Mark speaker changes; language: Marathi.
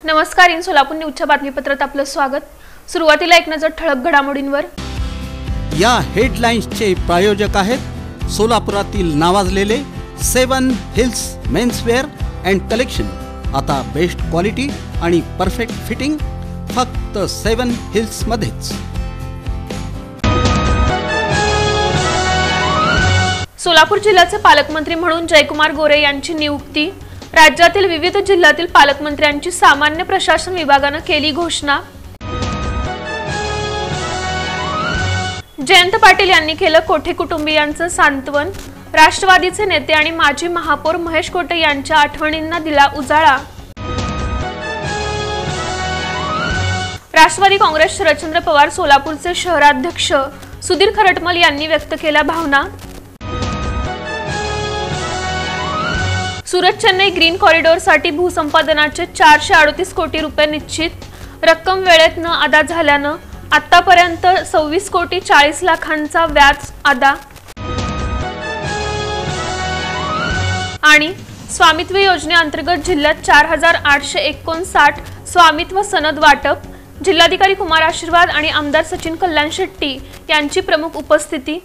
Speaker 1: नमस्कार, इन सोलापूर न्यूजच्या बातमीपत्रात आपलं स्वागत। सुरुवातीला एक नजर ठळक घडामोडींवर।
Speaker 2: या हेडलाइन्सचे प्रायोजक आहेत सोलापुरातील नावाजलेले 7 हिल्स मेन्सवेअर अँड कलेक्शन। आता बेस्ट क्वालिटी आणि परफेक्ट फिटिंग फक्त 7 हिल्स मध्येच।
Speaker 1: सोलापूर जिल्ह्याचे पालकमंत्री म्हणून जयकुमार गोरे यांची नियुक्ती। राज्यातील विविध जिल्ह्यातील पालकमंत्र्यांची सामान्य प्रशासन विभागाने केली घोषणा। जयंत पाटील यांनी केलं कोठे कुटुंबियांचं सांत्वन। राष्ट्रवादीचे नेते आणि माजी महापौर महेश कोटे यांच्या आठवणींना दिला उजाळा। राष्ट्रवादी काँग्रेस शरदचंद्र पवार सोलापूरचे शहराध्यक्ष सुधीर खरटमल यांनी व्यक्त केल्या भावना। सुरत चेन्नई ग्रीन कॉरिडॉरसाठी भूसंपादनाचे 438 कोटी रुपये निश्चित। रक्कम वेळेत न अदा झाल्याने आतापर्यंत 26 कोटी 40 लाखांचा व्याज अदा। आणि स्वामित्व योजनेअंतर्गत जिल्ह्यात 4859 स्वामित्व सनद वाटप। जिल्हाधिकारी कुमार आशीर्वाद आणि आमदार सचिन कल्याण शेट्टी यांची प्रमुख उपस्थिती।